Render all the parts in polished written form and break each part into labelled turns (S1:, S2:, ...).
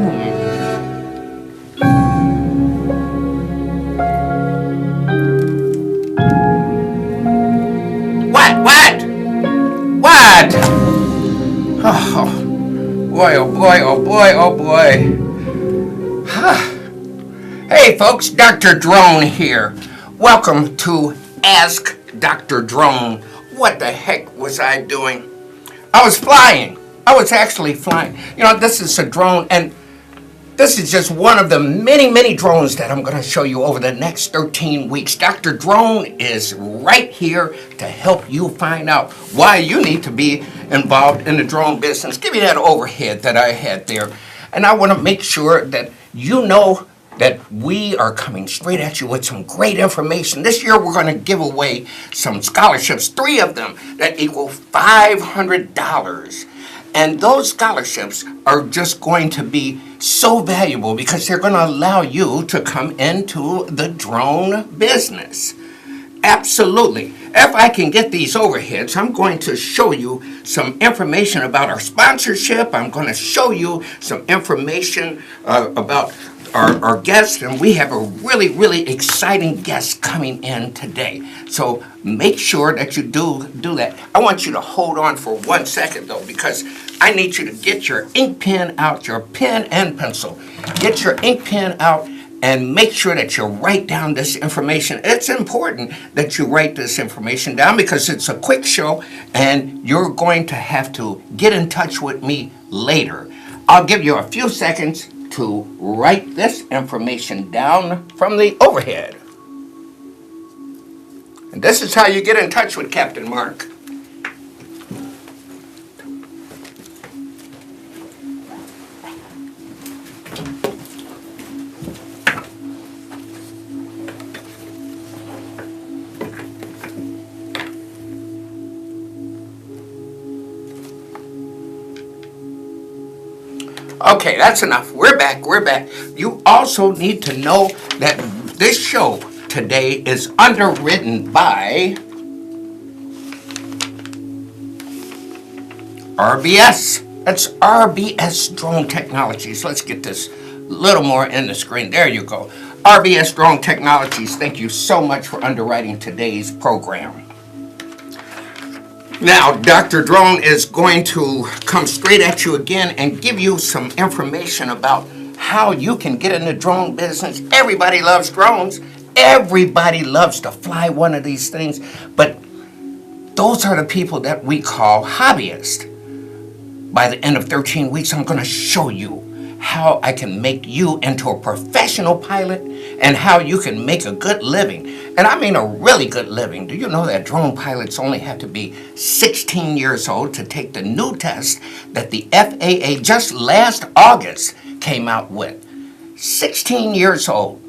S1: What? Oh, boy, oh boy, oh boy, oh boy. Hey folks, Dr. Drone here. Welcome to Ask Dr. Drone. What the heck was I doing? I was flying. I was actually flying. You know, this is a drone, and this is just one of the many, many drones that I'm going to show you over the next 13 weeks. Dr. Drone is right here to help you find out why you need to be involved in the drone business. Give me that overhead that I had there. And I want to make sure that you know that we are coming straight at you with some great information. This year we're going to give away some scholarships, 3 of them that equal $500. And those scholarships are just going to be so valuable because they're going to allow you to come into the drone business. Absolutely. If I can get these overheads, I'm going to show you some information about our sponsorship. I'm going to show you some information about our guests, and we have a really, really exciting guest coming in today. So make sure that you do that. I want you to hold on for 1 second, though, because I need you to get your ink pen out, your pen and pencil. Get your ink pen out and make sure that you write down this information. It's important that you write this information down because it's a quick show, and you're going to have to get in touch with me later. I'll give you a few seconds to write this information down from the overhead. And this is how you get in touch with Captain Mark. Okay, that's enough. We're back. You also need to know that this show today is underwritten by RBS. That's RBS Drone Technologies. Let's get this a little more in the screen. There you go. RBS Drone Technologies, thank you so much for underwriting today's program. Now, Dr. Drone is going to come straight at you again and give you some information about how you can get in the drone business. Everybody loves drones. Everybody loves to fly one of these things. But those are the people that we call hobbyists. By the end of 13 weeks, I'm going to show you how I can make you into a professional pilot and how you can make a good living. And I mean a really good living. Do you know that drone pilots only have to be 16 years old to take the new test that the FAA just last August came out with? 16 years old.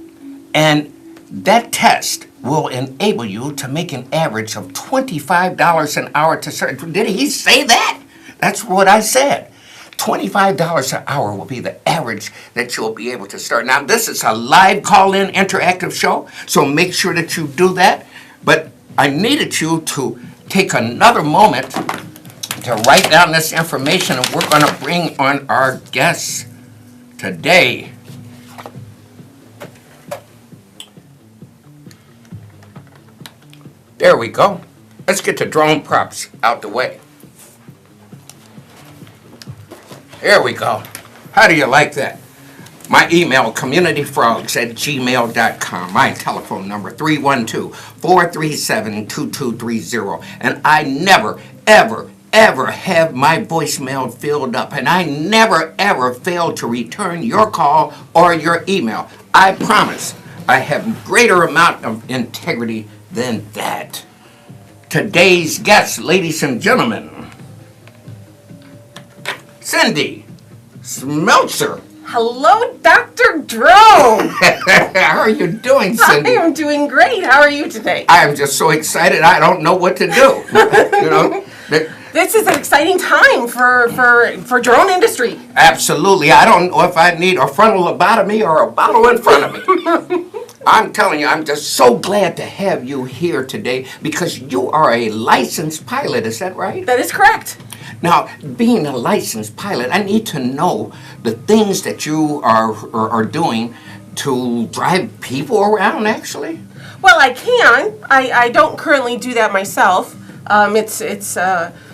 S1: And that test will enable you to make an average of $25 an hour to start. Did he say that? That's what I said. $25 an hour will be the average that you'll be able to start. Now, this is a live call-in interactive show, so make sure that you do that. But I needed you to take another moment to write down this information, and we're going to bring on our guests today. There we go. Let's get the drone props out the way. There we go. How do you like that? My email, communityfrogs@gmail.com. My telephone number, 312-437-2230. And I never, ever, ever have my voicemail filled up. And I never, ever fail to return your call or your email. I promise I have greater amount of integrity than that. Today's guest, ladies and gentlemen, Cindy Smeltzer.
S2: Hello, Dr. Drone.
S1: How are you doing, Cindy?
S2: I am doing great. How are you today?
S1: I am just so excited. I don't know what to do.
S2: This is an exciting time for drone industry.
S1: Absolutely. I don't know if I need a frontal lobotomy or a bottle in front of me. I'm telling you, I'm just so glad to have you here today because you are a licensed pilot. Is that right?
S2: That is correct.
S1: Now, being a licensed pilot, I need to know the things that you are doing to drive people around, actually.
S2: Well, I can. I don't currently do that myself. It's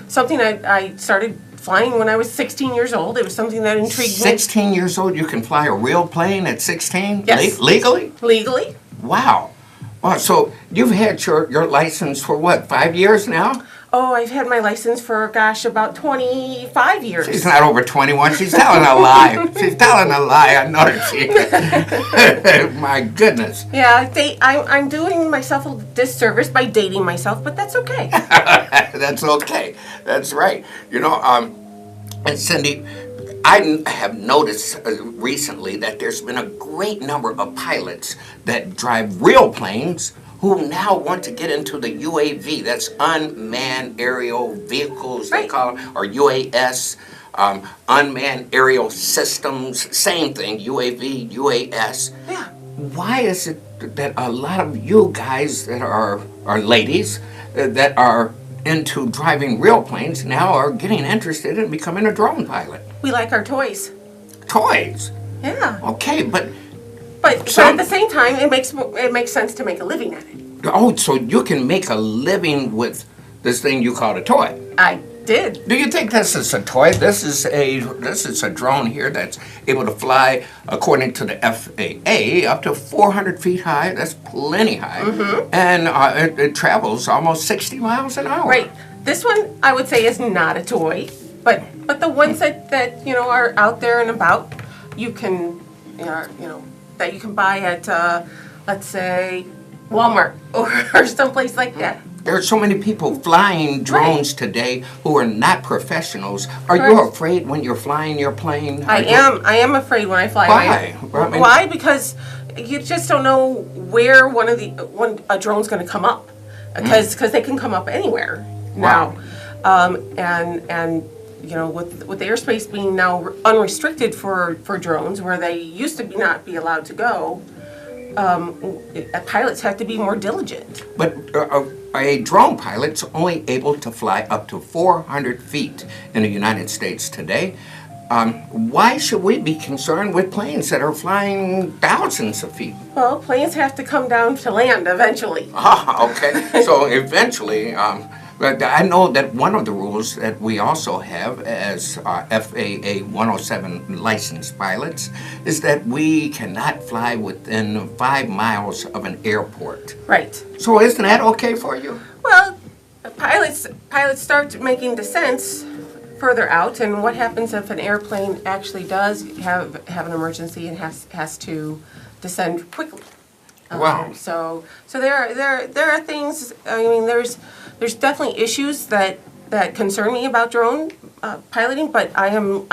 S2: something I started flying when I was 16 years old. It was something that intrigued me.
S1: 16 years old, you can fly a real plane at 16?
S2: Yes.
S1: Legally?
S2: Legally.
S1: Wow. Wow. So you've had your license for what, 5 years now?
S2: Oh, I've had my license for, gosh, about 25 years.
S1: She's not over 21. She's telling a lie. She's telling a lie. I know that she. My goodness.
S2: Yeah, I'm doing myself a disservice by dating myself, but that's okay.
S1: That's okay. That's right. You know, and Cindy, I have noticed recently that there's been a great number of pilots that drive real planes who now want to get into the UAV. That's unmanned aerial vehicles, they
S2: Right.
S1: call them, or UAS, unmanned aerial systems, same thing, UAV, UAS.
S2: Yeah.
S1: Why is it that a lot of you guys that are ladies that are into driving real planes now are getting interested in becoming a drone pilot?
S2: We like our toys.
S1: Toys.
S2: Yeah.
S1: Okay, but
S2: But at the same time, it makes sense to make a living at it.
S1: oh, so you can make a living with this thing you call a toy.
S2: I did.
S1: Do you think this is a toy? This is a drone here that's able to fly, according to the FAA, up to 400 feet high. That's plenty high, and it travels almost 60 miles an hour.
S2: Right. This one, I would say, is not a toy, but the ones that are out there and about, you can that you can buy at let's say Walmart or someplace like that.
S1: There are so many people flying drones today who are not professionals. Are you
S2: Correct.
S1: afraid when you're flying your plane?
S2: I am afraid when I fly.
S1: Why? I mean-
S2: Why? Because you just don't know where when a drone's going to come up, because they can come up anywhere now, and with the airspace being now unrestricted for drones, where they used to not be allowed to go, pilots have to be more diligent.
S1: But a drone pilot's only able to fly up to 400 feet in the United States today. Why should we be concerned with planes that are flying thousands of feet?
S2: Well, planes have to come down to land eventually.
S1: Ah, okay. So eventually, but I know that one of the rules that we also have as FAA 107 licensed pilots is that we cannot fly within 5 miles of an airport.
S2: Right.
S1: So isn't that okay for you?
S2: Well, pilots start making descents further out, and what happens if an airplane actually does have an emergency and has to descend quickly?
S1: Wow.
S2: So there are things. I mean, there's definitely issues that concern me about drone piloting, but I'm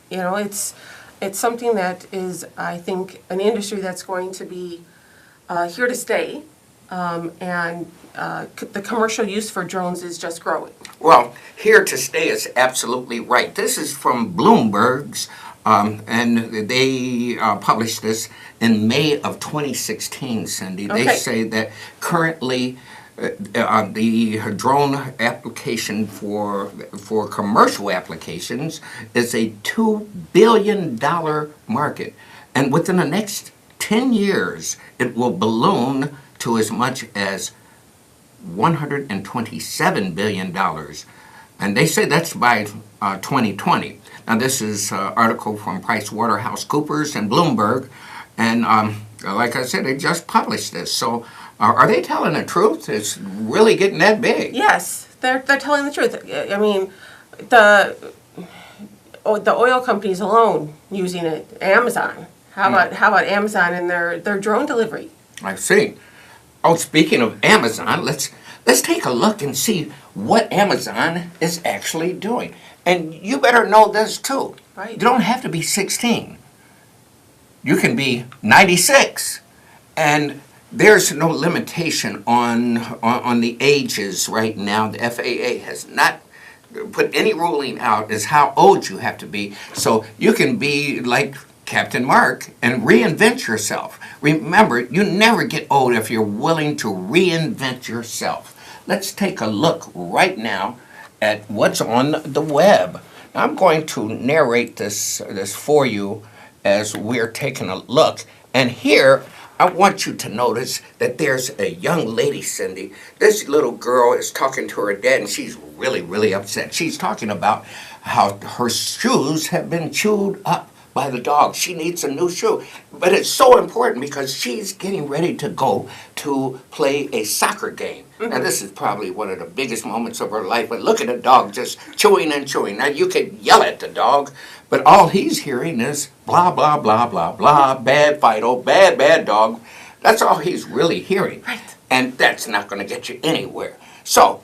S2: it's something that is, I think, an industry that's going to be here to stay, and the commercial use for drones is just growing.
S1: Well, here to stay is absolutely right. This is from Bloomberg's, and they published this in May of 2016, Cindy. They
S2: Okay.
S1: say that currently the drone application for commercial applications is a $2 billion market. And within the next 10 years, it will balloon to as much as $127 billion. And they say that's by 2020. Now, this is an article from PricewaterhouseCoopers and Bloomberg. And like I said, they just published this. So are they telling the truth? It's really getting that big.
S2: Yes, they're telling the truth. I mean, the oil companies alone using it. Amazon. How about Amazon and their drone delivery?
S1: I see. Oh, speaking of Amazon, let's take a look and see what Amazon is actually doing. And you better know this too.
S2: Right.
S1: You don't have to be 16. You can be 96. And there's no limitation on the ages right now. The FAA has not put any ruling out as how old you have to be. So you can be like Captain Mark and reinvent yourself. Remember, you never get old if you're willing to reinvent yourself. Let's take a look right now at what's on the web. Now, I'm going to narrate this for you as we're taking a look. And here, I want you to notice that there's a young lady, Cindy. This little girl is talking to her dad, and she's really, really upset. She's talking about how her shoes have been chewed up by the dog. She needs a new shoe. But it's so important because she's getting ready to go to play a soccer game. Now, this is probably one of the biggest moments of her life, but look at the dog just chewing and chewing. Now, you could yell at the dog, but all he's hearing is blah, blah, blah, blah, blah, bad Fido, bad, bad dog. That's all he's really hearing.
S2: Right.
S1: And that's not going to get you anywhere. So,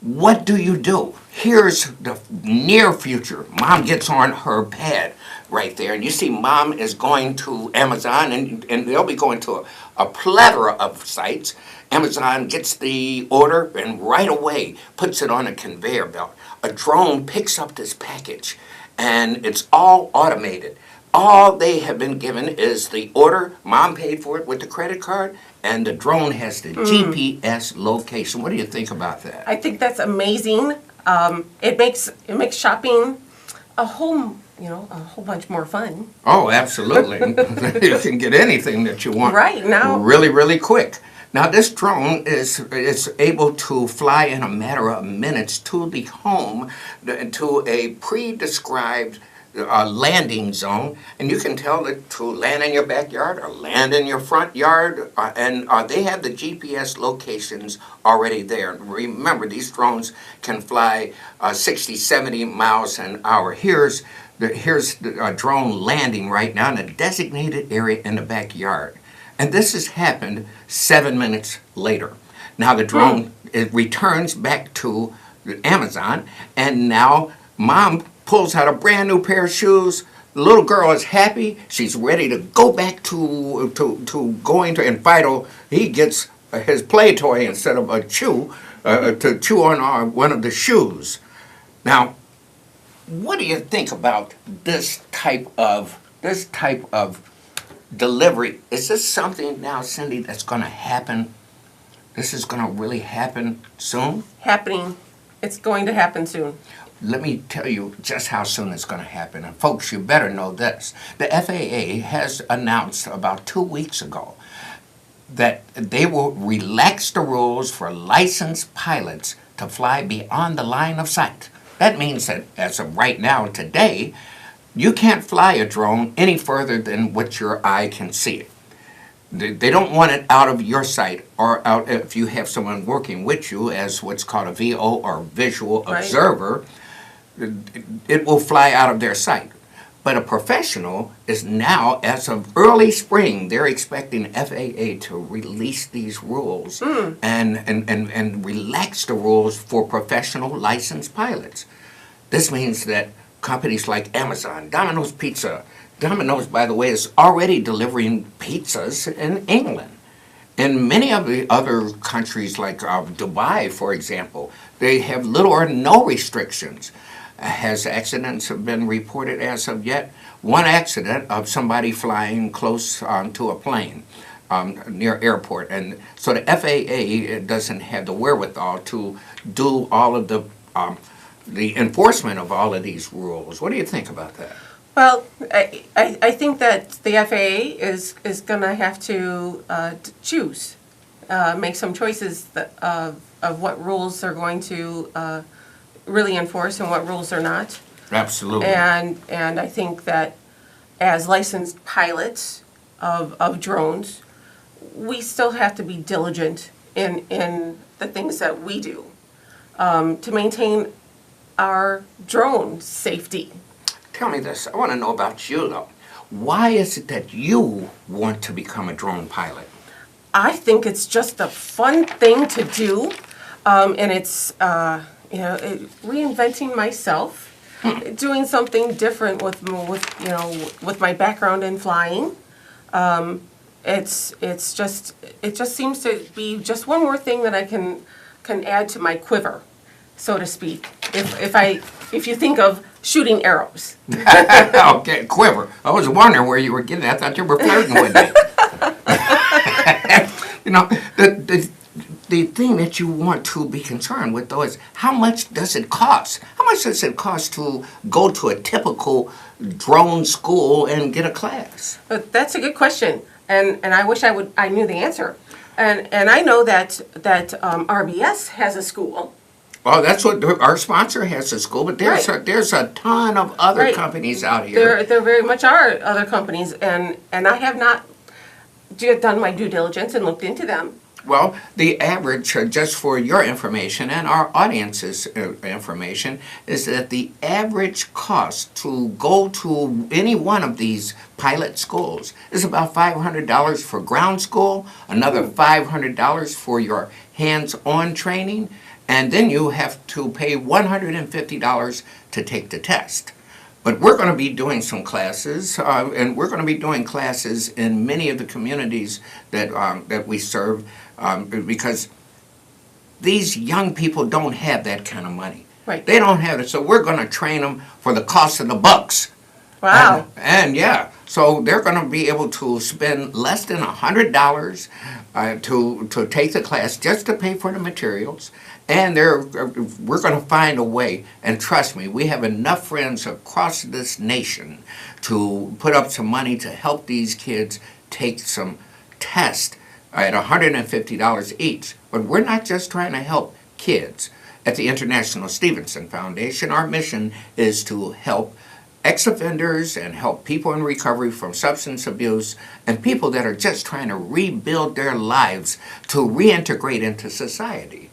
S1: what do? Here's the near future. Mom gets on her pad right there, and you see Mom is going to Amazon, and they'll be going to a plethora of sites. Amazon gets the order and right away puts it on a conveyor belt. A drone picks up this package, and it's all automated. All they have been given is the order. Mom paid for it with the credit card, and the drone has the GPS location. What do you think about that?
S2: I think that's amazing. It makes shopping a whole bunch more fun.
S1: Oh, absolutely. You can get anything that you want
S2: Right now.
S1: really, really quick. Now, this drone is able to fly in a matter of minutes to the home, to a pre-described landing zone, and you can tell it to land in your backyard or land in your front yard, and they have the GPS locations already there. Remember, these drones can fly 60, 70 miles an hour. Here's the drone landing right now in a designated area in the backyard. And this has happened 7 minutes later. Now the drone it returns back to Amazon, and now Mom pulls out a brand new pair of shoes. The little girl is happy. She's ready to go back to going to, and Fido, he gets his play toy instead of a chew, to chew on one of the shoes. Now, what do you think about this type of delivery? Is this something now, Cindy, that's going to happen? This is going to really happen soon?
S2: Happening. It's going to happen soon.
S1: Let me tell you just how soon it's going to happen. And folks, you better know this. The FAA has announced about 2 weeks ago that they will relax the rules for licensed pilots to fly beyond the line of sight. That means that as of right now, today, you can't fly a drone any further than what your eye can see it. They don't want it out of your sight, or out if you have someone working with you as what's called a VO or visual observer. It will fly out of their sight. But a professional is now, as of early spring, they're expecting FAA to release these rules and relax the rules for professional licensed pilots. This means that companies like Amazon, Domino's Pizza, Domino's, by the way, is already delivering pizzas in England. In many of the other countries, like Dubai, for example, they have little or no restrictions. Has accidents have been reported as of yet? One accident of somebody flying close to a plane near airport. And so the FAA doesn't have the wherewithal to do all of the enforcement of all of these rules. What do you think about that?
S2: Well, I think that the FAA is going to have to choose, make some choices of what rules they're going to really enforce and what rules are not.
S1: Absolutely.
S2: And I think that as licensed pilots of drones, we still have to be diligent in the things that we do to maintain our drone safety.
S1: Tell me this. I want to know about you, though. Why is it that you want to become a drone pilot?
S2: I think it's just a fun thing to do, and it's reinventing myself, doing something different with my background in flying. It just seems to be just one more thing that I can add to my quiver, so to speak. If you think of shooting arrows.
S1: Okay, quiver. I was wondering where you were getting at. I thought you were flirting with me. the thing that you want to be concerned with, though, is how much does it cost? How much does it cost to go to a typical drone school and get a class?
S2: But that's a good question, and I wish I knew the answer. And I know that RBS has a school.
S1: Well, that's what our sponsor has a school, but there's
S2: Right.
S1: there's a ton of other
S2: Right.
S1: companies out here.
S2: There very much are other companies, and I have not done my due diligence and looked into them.
S1: Well, the average, just for your information and our audience's information, is that the average cost to go to any one of these pilot schools is about $500 for ground school, another $500 for your hands-on training, and then you have to pay $150 to take the test. But we're going to be doing some classes, and we're going to be doing classes in many of the communities that we serve, because these young people don't have that kind of money.
S2: Right.
S1: They don't have it, so we're going to train them for the cost of the bucks.
S2: Wow.
S1: And yeah, so they're going to be able to spend less than $100 to take the class just to pay for the materials. And we're going to find a way, and trust me, we have enough friends across this nation to put up some money to help these kids take some tests at $150 each. But we're not just trying to help kids. At the International Stevenson Foundation, our mission is to help ex-offenders and help people in recovery from substance abuse and people that are just trying to rebuild their lives to reintegrate into society.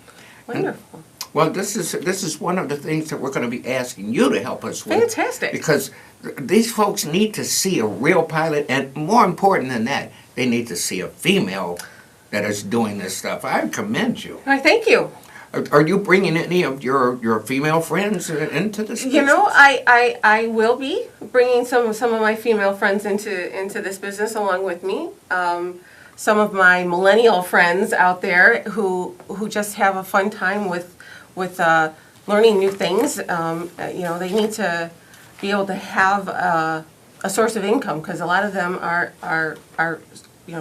S2: Wonderful.
S1: Well, this is one of the things that we're going to be asking you to help us with.
S2: Fantastic.
S1: Because these folks need to see a real pilot, and more important than that, they need to see a female that is doing this stuff. I commend you.
S2: I thank you.
S1: Are you bringing any of your female friends into this business?
S2: You know, I will be bringing some of my female friends into this business along with me. Some of my millennial friends out there who just have a fun time with learning new things. You know, they need to be able to have a source of income, because a lot of them are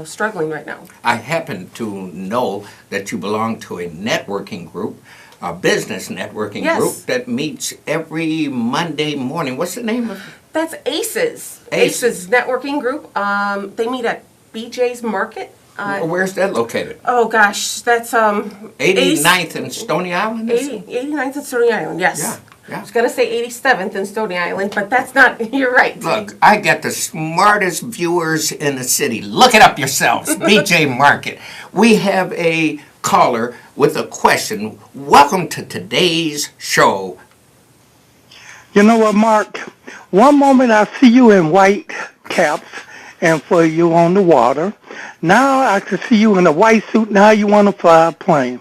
S2: struggling right now.
S1: I happen to know that you belong to a networking group, a business networking
S2: Yes.
S1: group that meets every Monday morning. What's the name of it?
S2: That's ACES.
S1: ACES.
S2: Networking Group. They meet at BJ's Market.
S1: Where's that located?
S2: Oh gosh, that's
S1: 89th and Stony Island?
S2: 89th and Stony Island. Yes.
S1: Yeah, yeah.
S2: I was gonna say 87th and Stony Island, but that's not. You're right.
S1: Look, I got the smartest viewers in the city. Look it up yourselves. BJ Market. We have a caller with a question. Welcome to today's show.
S3: You know what, Mark? One moment I see you in white caps and for you on the water. Now I can see you in a white suit. Now you want to fly a plane.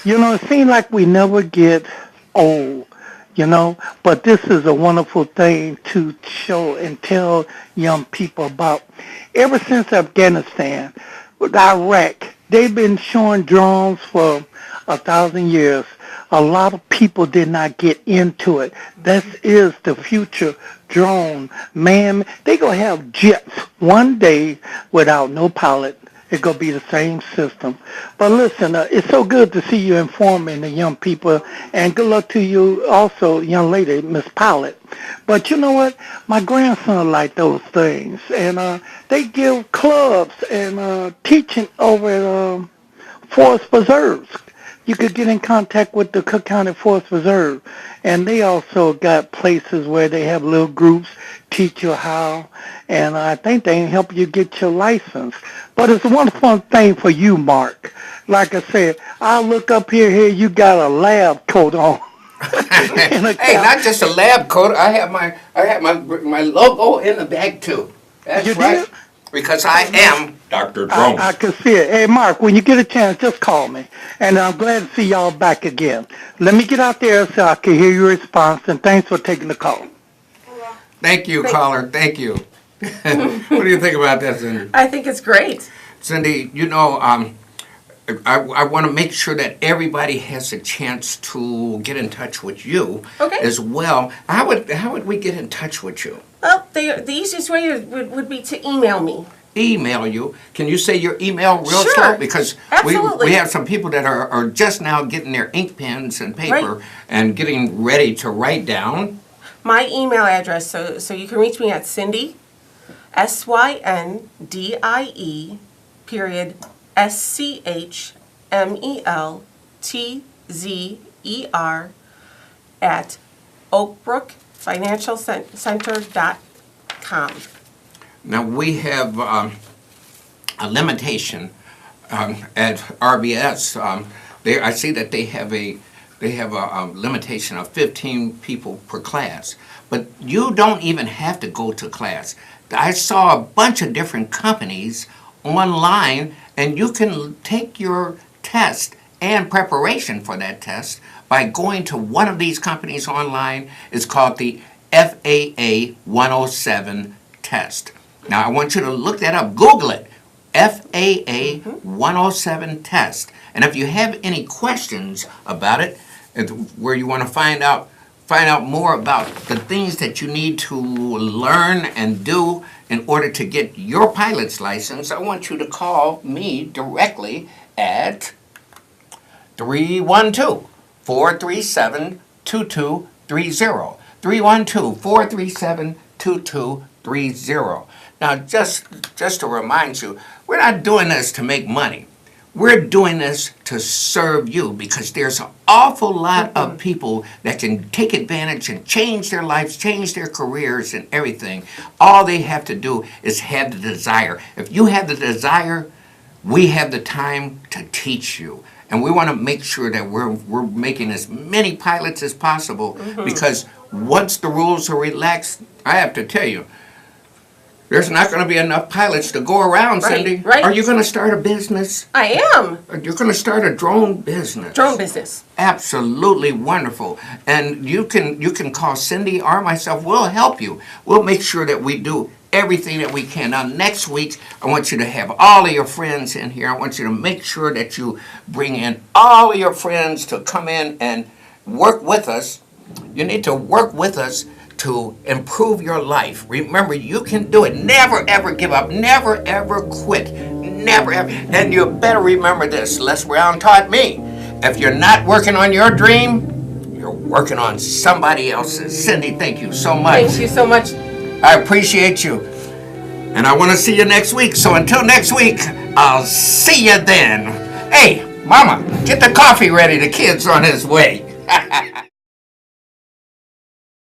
S3: You know, it seems like we never get old, you know, but this is a wonderful thing to show and tell young people about. Ever since Afghanistan, with Iraq, they've been showing drones for 1,000 years. A lot of people did not get into it. This is the future drone. Man, they going to have jets one day without no pilot. It's going to be the same system. But listen, it's so good to see you informing the young people, and good luck to you also, young lady, Miss Pilot. But you know what? My grandson liked those things, and they give clubs and teaching over at Forest Preserves. You could get in contact with the Cook County Forest Preserve, and they also got places where they have little groups teach you how, and I think they can help you get your license. But it's a wonderful thing for you, Mark. Like I said, I look up here, you got a lab coat on.
S1: Hey, not just a lab coat. I have my logo in the bag too. That's
S3: You
S1: right.
S3: did?
S1: Because I am Dr. Drone.
S3: I can see it. Hey, Mark, when you get a chance, just call me. And I'm glad to see y'all back again. Let me get out there so I can hear your response, and thanks for taking the call.
S1: Thank you, caller. Thank you. What do you think about that, Cindy?
S2: I think it's great.
S1: Cindy, you know, I want to make sure that everybody has a chance to get in touch with you as well. How would we get in touch with you?
S2: Well, the easiest way would be to email me.
S1: email you. Can you say your email real
S2: Sure.
S1: slow? Because
S2: Absolutely.
S1: we have some people that are just now getting their ink pens and paper and getting ready to write down.
S2: My email address, so you can reach me at Cindy, SYNDIE, period, SCHMELTZER, at oakbrookfinancialcenter.com.
S1: Now, we have a limitation at RBS. I see that they have a limitation of 15 people per class. But you don't even have to go to class. I saw a bunch of different companies online, and you can take your test and preparation for that test by going to one of these companies online. It's called the FAA 107 test. Now, I want you to look that up. Google it. FAA 107 test. And if you have any questions about it, where you want to find out more about the things that you need to learn and do in order to get your pilot's license, I want you to call me directly at 312-437-2230. 312-437-2230. Now, just to remind you, we're not doing this to make money. We're doing this to serve you, because there's an awful lot of people that can take advantage and change their lives, change their careers and everything. All they have to do is have the desire. If you have the desire, we have the time to teach you. And we want to make sure that we're making as many pilots as possible, because once the rules are relaxed, I have to tell you, there's not going to be enough pilots to go around, Cindy.
S2: Right.
S1: Are you going to start a business?
S2: I am.
S1: You're going to start a drone business.
S2: Drone business.
S1: Absolutely wonderful. And you can call Cindy or myself. We'll help you. We'll make sure that we do everything that we can. Now, next week, I want you to have all of your friends in here. I want you to make sure that you bring in all of your friends to come in and work with us. You need to work with us to improve your life. Remember, you can do it. Never, ever give up. Never, ever quit. Never, ever. And you better remember this. Les Brown taught me. If you're not working on your dream, you're working on somebody else's. Cindy, thank you so much.
S2: Thank you so much.
S1: I appreciate you. And I want to see you next week. So until next week, I'll see you then. Hey, Mama, get the coffee ready. The kid's on his way.